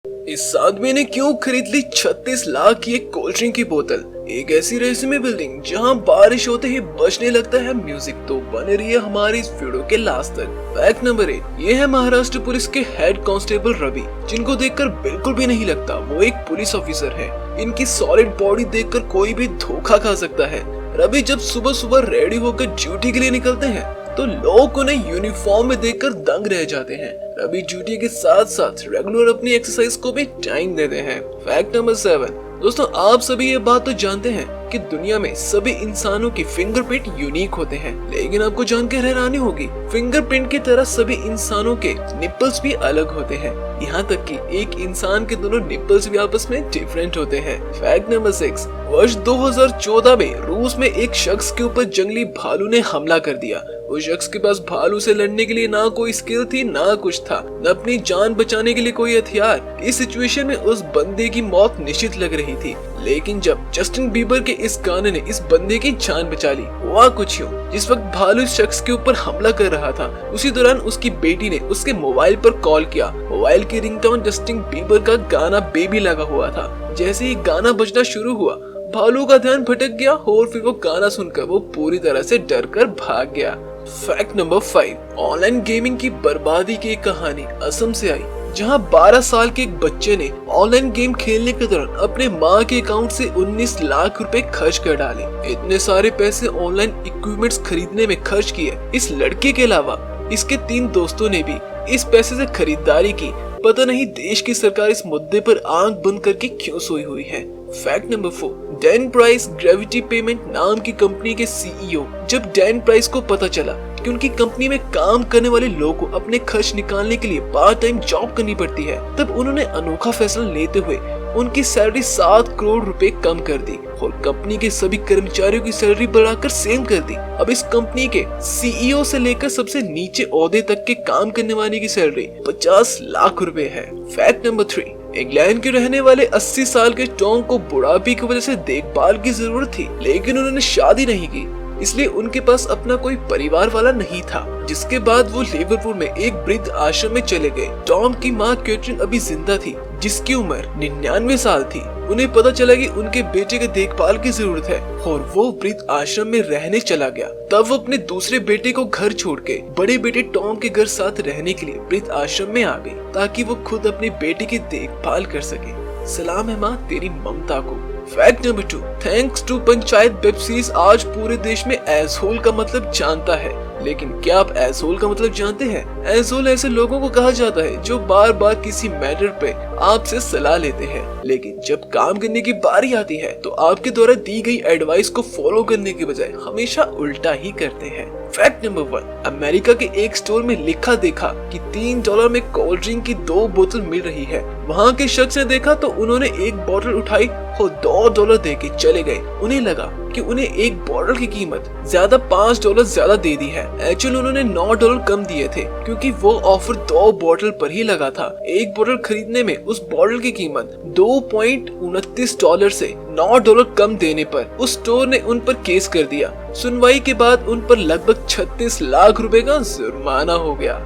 इस आदमी ने क्यों खरीद ली 36 लाख की एक कोल्ड ड्रिंक की बोतल। एक ऐसी रहस्यमय बिल्डिंग जहां बारिश होते ही बजने लगता है म्यूजिक। तो बने रही है हमारी इस वीडियो के लास्ट तक। फैक्ट नंबर 1, ये है महाराष्ट्र पुलिस के हेड कांस्टेबल रवि, जिनको देखकर बिल्कुल भी नहीं लगता वो एक पुलिस ऑफिसर है। इनकी सॉलिड बॉडी देखकर कोई भी धोखा खा सकता है। रवि जब सुबह सुबह रेडी होकर ड्यूटी के लिए निकलते हैं तो लोग उन्हें यूनिफॉर्म में देखकर दंग रह जाते हैं। रवि ड्यूटी के साथ साथ रेगुलर अपनी एक्सरसाइज को भी टाइम देते हैं। फैक्ट नंबर 7, दोस्तों आप सभी ये बात तो जानते हैं कि दुनिया में सभी इंसानों की फिंगरप्रिंट यूनिक होते हैं, लेकिन आपको जानकर हैरानी होगी फिंगरप्रिंट की तरह सभी इंसानों के निप्पल्स भी अलग होते हैं। यहाँ तक कि एक इंसान के दोनों निप्पल्स भी आपस में डिफरेंट होते हैं। फैक्ट नंबर 6, वर्ष 2014 में रूस में एक शख्स के ऊपर जंगली भालू ने हमला कर दिया। उस शख्स के पास भालू से लड़ने के लिए ना कोई स्किल थी, ना कुछ था, न अपनी जान बचाने के लिए कोई हथियार। इस सिचुएशन में उस बंदे की मौत निश्चित लग रही थी, लेकिन जब जस्टिन बीबर के इस गाने ने इस बंदे की जान बचा ली। हुआ कुछ यूं, जिस वक्त भालू इस शख्स के ऊपर हमला कर रहा था, उसी दौरान उसकी बेटी ने उसके मोबाइल पर कॉल किया। मोबाइल की रिंगटोन जस्टिन बीबर का गाना बेबी लगा हुआ था। जैसे ही गाना बजना शुरू हुआ, भालू का ध्यान भटक गया और फिर वो गाना सुनकर वो पूरी तरह से डर कर भाग गया। फैक्ट नंबर 5, ऑनलाइन गेमिंग की बर्बादी की एक कहानी असम से आई, जहां 12 साल के एक बच्चे ने ऑनलाइन गेम खेलने के दौरान अपने मां के अकाउंट से 19 लाख रुपए खर्च कर डाले। इतने सारे पैसे ऑनलाइन इक्विपमेंट्स खरीदने में खर्च किए। इस लड़के के अलावा इसके 3 दोस्तों ने भी इस पैसे से खरीदारी की। पता नहीं देश की सरकार इस मुद्दे पर आंख बंद करके क्यों सोई हुई है। Fact number 4, Dan price gravity payment नाम की कंपनी के सीईओ, जब डैन प्राइस को पता चला कि उनकी कंपनी में काम करने वाले लोगों को अपने खर्च निकालने के लिए पार्ट टाइम जॉब करनी पड़ती है, तब उन्होंने अनोखा फैसला लेते हुए उनकी सैलरी 7 करोड़ रुपए कम कर दी और कंपनी के सभी कर्मचारियों की सैलरी बढ़ाकर सेम कर दी। अब इस कंपनी के सीईओ से लेकर सबसे नीचे ओहदे तक के काम करने वाले की सैलरी 50 लाख रुपए है। फैक्ट नंबर 3, इंग्लैंड के रहने वाले 80 साल के टॉम को बुढ़ापे की वजह से देखभाल की जरूरत थी, लेकिन उन्होंने शादी नहीं की, इसलिए उनके पास अपना कोई परिवार वाला नहीं था। जिसके बाद वो लिवरपूल में एक वृद्ध आश्रम में चले गए। टॉम की माँ कैथरीन अभी जिंदा थी, जिसकी उम्र 99 साल थी। उन्हें पता चला कि उनके बेटे के देखभाल की जरूरत है और वो वृद्ध आश्रम में रहने चला गया। तब वो अपने दूसरे बेटे को घर छोड़ के बड़े बेटे टॉम के घर साथ रहने के लिए वृद्ध आश्रम में आ गई, ताकि वो खुद अपने बेटे की देखभाल कर सके। सलाम है माँ तेरी ममता को। Fact number 2, thanks to Panchayat web series आज पूरे देश में एसहोल का मतलब जानता है। लेकिन क्या आप एसहोल का मतलब जानते हैं? एसहोल ऐसे लोगों को कहा जाता है जो बार बार किसी मैटर पे आपसे सलाह लेते हैं, लेकिन जब काम करने की बारी आती है तो आपके द्वारा दी गई एडवाइस को फॉलो करने के बजाय हमेशा उल्टा ही करते हैं। फैक्ट नंबर 1, अमेरिका के एक स्टोर में लिखा देखा कि $3 में कोल्ड ड्रिंक की 2 बोतल मिल रही है। वहाँ के शख्स ने देखा तो उन्होंने एक बोतल उठाई और $2 दे के चले गए। उन्हें लगा कि उन्हें एक बोतल की कीमत ज्यादा $5 ज्यादा दे दी है। एक्चुअली उन्होंने $9 कम दिए थे, क्योंकि वो ऑफर 2 बोतल पर ही लगा था। एक बोतल खरीदने में उस बोतल की कीमत $2.29 से $9 कम देने पर उस स्टोर ने उन पर केस कर दिया। सुनवाई के बाद उन पर लगभग 36 लाख रुपए का जुर्माना हो गया।